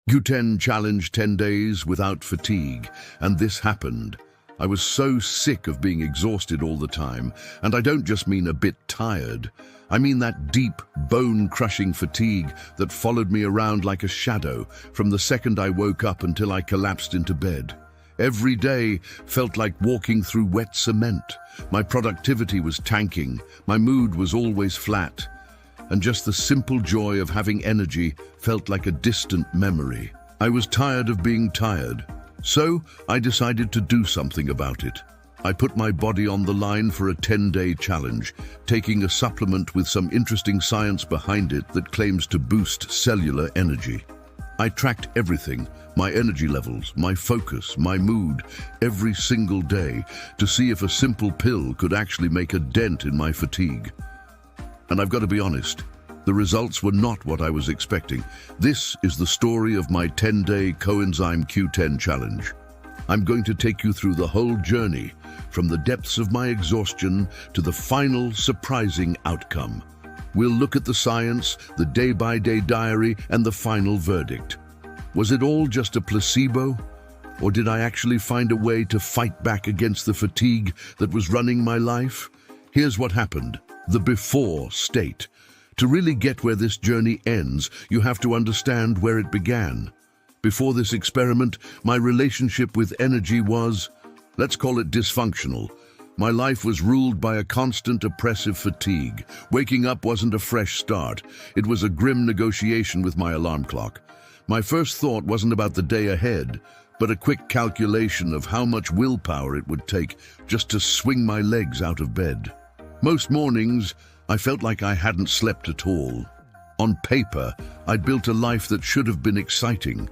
Q10 challenge 10 days without fatigue, and this happened. I was so sick of being exhausted all the time, and I don't just mean a bit tired. I mean that deep, bone-crushing fatigue that followed me around like a shadow from the second I woke up until I collapsed into bed. Every day felt like walking through wet cement. My productivity was tanking, my mood was always flat, and just the simple joy of having energy felt like a distant memory. I was tired of being tired, so I decided to do something about it. I put my body on the line for a 10-day challenge, taking a supplement with some interesting science behind it that claims to boost cellular energy. I tracked everything, my energy levels, my focus, my mood, every single day to see if a simple pill could actually make a dent in my fatigue. And I've got to be honest, the results were not what I was expecting. This is the story of my 10-day coenzyme Q10 challenge. I'm going to take you through the whole journey, from the depths of my exhaustion to the final surprising outcome. We'll look at the science, the day-by-day diary, and the final verdict. Was it all just a placebo? Or did I actually find a way to fight back against the fatigue that was running my life? Here's what happened. The before state. To really get where this journey ends, you have to understand where it began. Before this experiment, my relationship with energy was, let's call it dysfunctional. My life was ruled by a constant oppressive fatigue. Waking up wasn't a fresh start. It was a grim negotiation with my alarm clock. My first thought wasn't about the day ahead, but a quick calculation of how much willpower it would take just to swing my legs out of bed. Most mornings, I felt like I hadn't slept at all. On paper, I'd built a life that should have been exciting.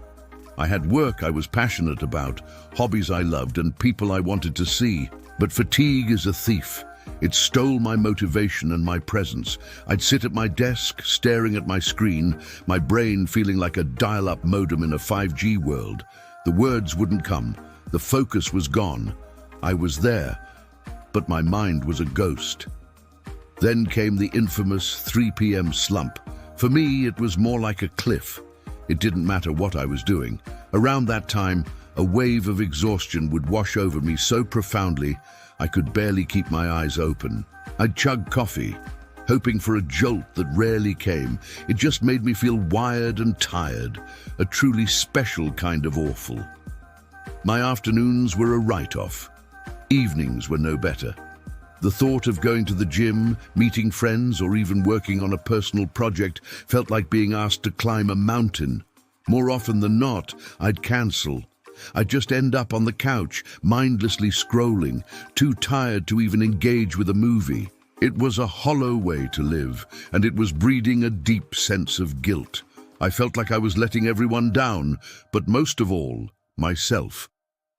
I had work I was passionate about, hobbies I loved, and people I wanted to see. But fatigue is a thief. It stole my motivation and my presence. I'd sit at my desk, staring at my screen, my brain feeling like a dial-up modem in a 5G world. The words wouldn't come. The focus was gone. I was there, but my mind was a ghost. Then came the infamous 3 p.m. slump. For me, it was more like a cliff. It didn't matter what I was doing. Around that time, a wave of exhaustion would wash over me so profoundly, I could barely keep my eyes open. I'd chug coffee, hoping for a jolt that rarely came. It just made me feel wired and tired, a truly special kind of awful. My afternoons were a write-off. Evenings were no better. The thought of going to the gym, meeting friends, or even working on a personal project felt like being asked to climb a mountain. More often than not, I'd cancel. I'd just end up on the couch, mindlessly scrolling, too tired to even engage with a movie. It was a hollow way to live, and it was breeding a deep sense of guilt. I felt like I was letting everyone down, but most of all, myself.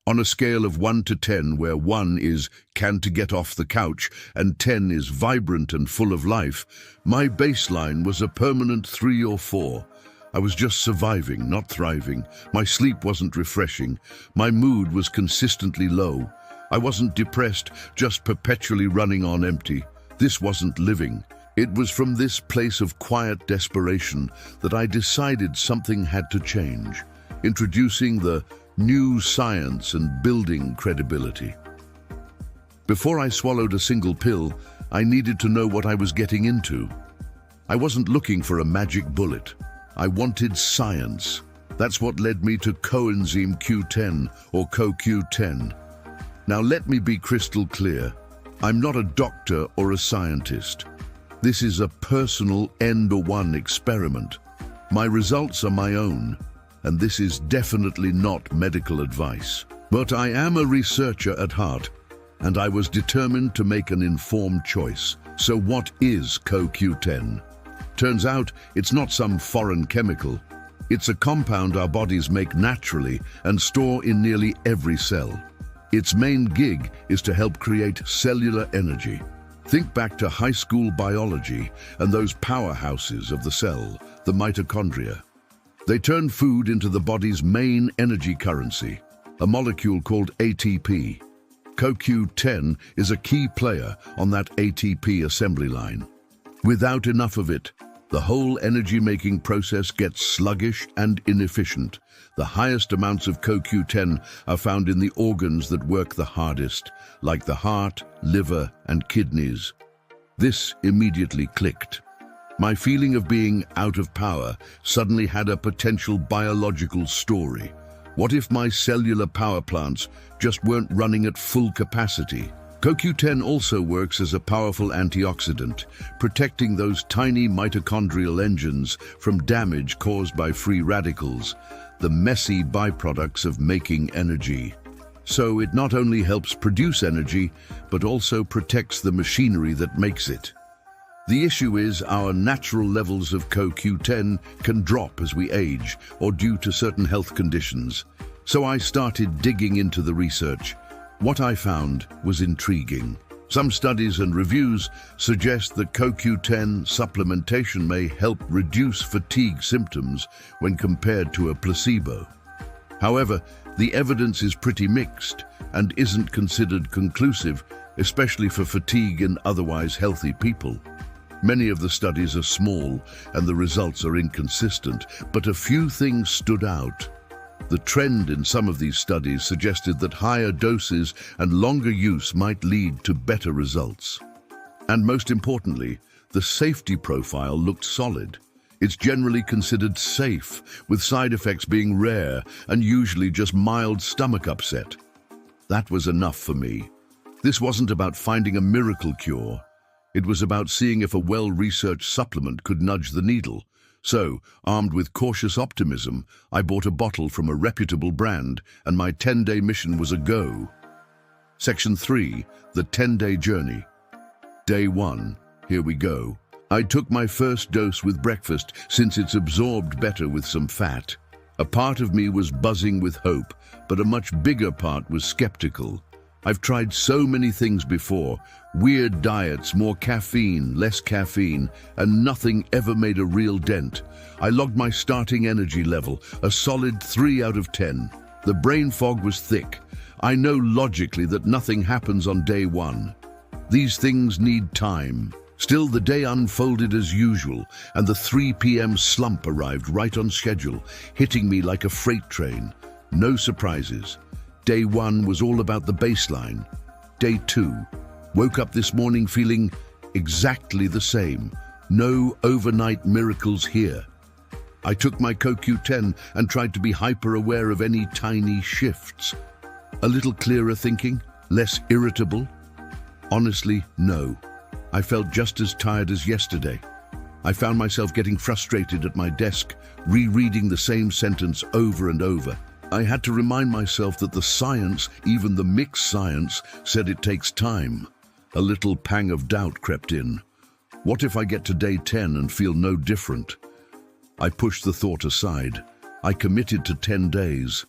On a scale of 1 to 10, where 1 is can to get off the couch and 10 is vibrant and full of life, my baseline was a permanent 3 or 4. I was just surviving, not thriving. My sleep wasn't refreshing. My mood was consistently low. I wasn't depressed, just perpetually running on empty. This wasn't living. It was from this place of quiet desperation that I decided something had to change. Introducing the new science and building credibility. Before I swallowed a single pill, I needed to know what I was getting into. I wasn't looking for a magic bullet. I wanted science. That's what led me to coenzyme Q10 or CoQ10. Now let me be crystal clear. I'm not a doctor or a scientist. This is a personal N-1 experiment. My results are my own. And this is definitely not medical advice. But I am a researcher at heart, and I was determined to make an informed choice. So what is CoQ10? Turns out it's not some foreign chemical. It's a compound our bodies make naturally and store in nearly every cell. Its main gig is to help create cellular energy. Think back to high school biology and those powerhouses of the cell, the mitochondria. They turn food into the body's main energy currency, a molecule called ATP. CoQ10 is a key player on that ATP assembly line. Without enough of it, The whole energy-making process gets sluggish and inefficient. The highest amounts of CoQ10 are found in the organs that work the hardest, like the heart, liver, and kidneys. This immediately clicked. My feeling of being out of power suddenly had a potential biological story. What if my cellular power plants just weren't running at full capacity? CoQ10 also works as a powerful antioxidant, protecting those tiny mitochondrial engines from damage caused by free radicals, the messy byproducts of making energy. So it not only helps produce energy, but also protects the machinery that makes it. The issue is our natural levels of CoQ10 can drop as we age or due to certain health conditions. So I started digging into the research. What I found was intriguing. Some studies and reviews suggest that CoQ10 supplementation may help reduce fatigue symptoms when compared to a placebo. However, the evidence is pretty mixed and isn't considered conclusive, especially for fatigue in otherwise healthy people. Many of the studies are small and the results are inconsistent, but a few things stood out. The trend in some of these studies suggested that higher doses and longer use might lead to better results. And most importantly, the safety profile looked solid. It's generally considered safe, with side effects being rare and usually just mild stomach upset. That was enough for me. This wasn't about finding a miracle cure. It was about seeing if a well-researched supplement could nudge the needle. So, armed with cautious optimism, I bought a bottle from a reputable brand, and my 10-day mission was a go. Section 3, the 10-day journey. Day 1, here we go. I took my first dose with breakfast since it's absorbed better with some fat. A part of me was buzzing with hope, but a much bigger part was skeptical. I've tried so many things before, weird diets, more caffeine, less caffeine, and nothing ever made a real dent. I logged my starting energy level, a solid 3 out of 10. The brain fog was thick. I know logically that nothing happens on day 1. These things need time. Still, the day unfolded as usual, and the 3 p.m. slump arrived right on schedule, hitting me like a freight train. No surprises. Day 1 was all about the baseline. Day 2, woke up this morning feeling exactly the same. No overnight miracles here. I took my CoQ10 and tried to be hyper-aware of any tiny shifts. A little clearer thinking? Less irritable? Honestly, no. I felt just as tired as yesterday. I found myself getting frustrated at my desk, rereading the same sentence over and over. I had to remind myself that the science, even the mixed science, said it takes time. A little pang of doubt crept in. What if I get to day 10 and feel no different? I pushed the thought aside. I committed to 10 days.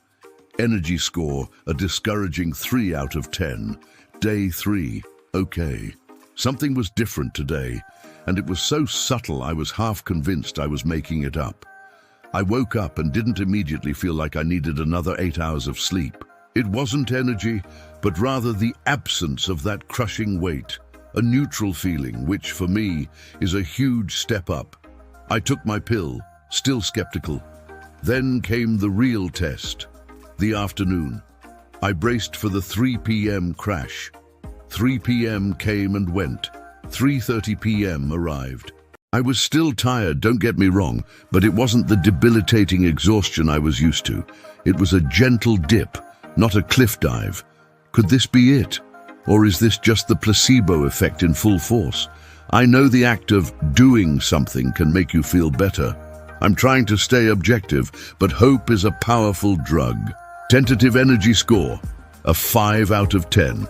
Energy score, a discouraging 3 out of 10. Day 3, okay. Something was different today, and it was so subtle I was half convinced I was making it up. I woke up and didn't immediately feel like I needed another 8 hours of sleep. It wasn't energy, but rather the absence of that crushing weight, a neutral feeling, which for me is a huge step up. I took my pill, still skeptical. Then came the real test, the afternoon. I braced for the 3 p.m. crash. 3 p.m. came and went. 3:30 p.m. arrived. I was still tired, don't get me wrong, but it wasn't the debilitating exhaustion I was used to. It was a gentle dip, not a cliff dive. Could this be it? Or is this just the placebo effect in full force? I know the act of doing something can make you feel better. I'm trying to stay objective, but hope is a powerful drug. Tentative energy score, a 5 out of 10.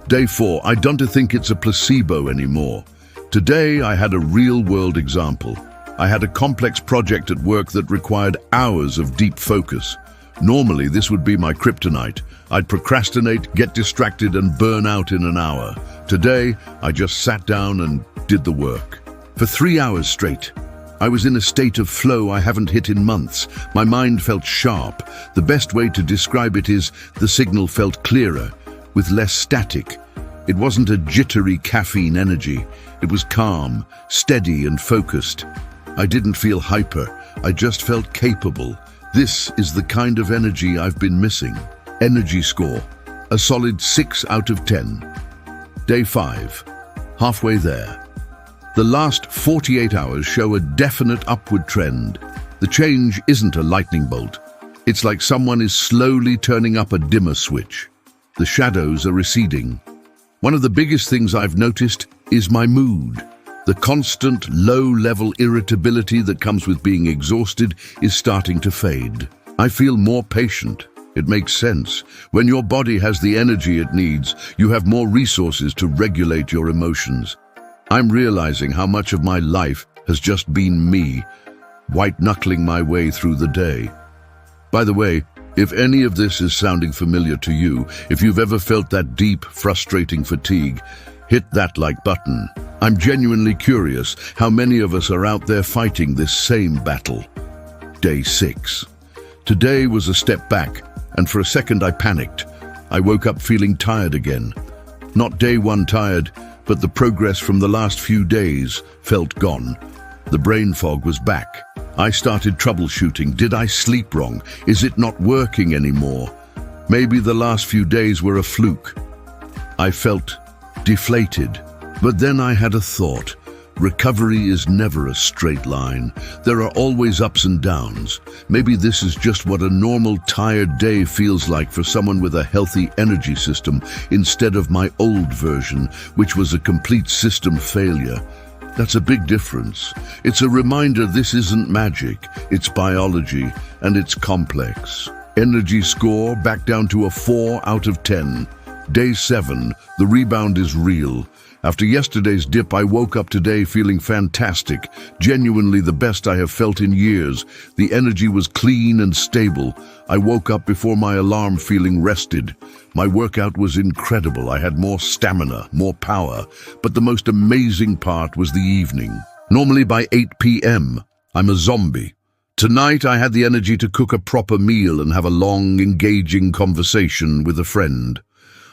Day 4, I don't think it's a placebo anymore. Today, I had a real-world example. I had a complex project at work that required hours of deep focus. Normally, this would be my kryptonite. I'd procrastinate, get distracted, and burn out in an hour. Today, I just sat down and did the work. For 3 hours straight, I was in a state of flow I haven't hit in months. My mind felt sharp. The best way to describe it is the signal felt clearer, with less static. It wasn't a jittery caffeine energy. It was calm, steady, and focused. I didn't feel hyper, I just felt capable. This is the kind of energy I've been missing. Energy score, a solid 6 out of 10. Day 5, halfway there. The last 48 hours show a definite upward trend. The change isn't a lightning bolt. It's like someone is slowly turning up a dimmer switch. The shadows are receding. One of the biggest things I've noticed is my mood. The constant, low-level irritability that comes with being exhausted is starting to fade. I feel more patient. It makes sense. When your body has the energy it needs, you have more resources to regulate your emotions. I'm realizing how much of my life has just been me, white-knuckling my way through the day. By the way, if any of this is sounding familiar to you, if you've ever felt that deep, frustrating fatigue, hit that like button. I'm genuinely curious how many of us are out there fighting this same battle. Day 6. Today was a step back, and for a second I panicked. I woke up feeling tired again. Not day 1 tired, but the progress from the last few days felt gone. The brain fog was back. I started troubleshooting. Did I sleep wrong? Is it not working anymore? Maybe the last few days were a fluke. I felt deflated. But then I had a thought. Recovery is never a straight line. There are always ups and downs. Maybe this is just what a normal tired day feels like for someone with a healthy energy system instead of my old version, which was a complete system failure. That's a big difference. It's a reminder this isn't magic, it's biology, and it's complex. Energy score back down to a 4 out of 10. Day 7, the rebound is real. After yesterday's dip, I woke up today feeling fantastic, genuinely the best I have felt in years. The energy was clean and stable. I woke up before my alarm feeling rested. My workout was incredible. I had more stamina, more power. But the most amazing part was the evening. Normally by 8 p.m., I'm a zombie. Tonight I had the energy to cook a proper meal and have a long, engaging conversation with a friend.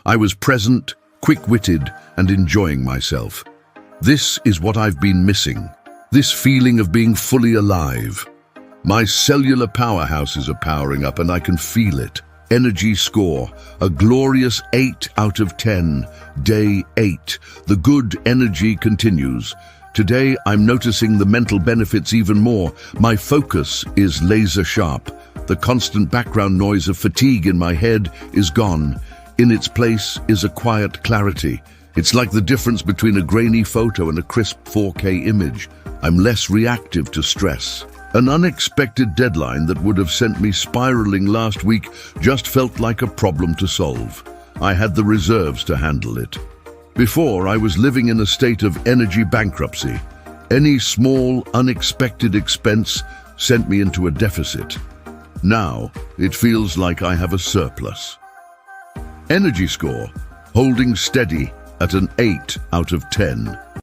I was present, quick-witted, and enjoying myself. This is what I've been missing. This feeling of being fully alive. My cellular powerhouses are powering up and I can feel it. Energy score, a glorious 8 out of 10. Day 8. The good energy continues. Today I'm noticing the mental benefits even more. My focus is laser sharp. The constant background noise of fatigue in my head is gone. In its place is a quiet clarity. It's like the difference between a grainy photo and a crisp 4K image. I'm less reactive to stress. An unexpected deadline that would have sent me spiraling last week just felt like a problem to solve. I had the reserves to handle it. Before, I was living in a state of energy bankruptcy. Any small, unexpected expense sent me into a deficit. Now, it feels like I have a surplus. Energy score, holding steady at an 8 out of 10.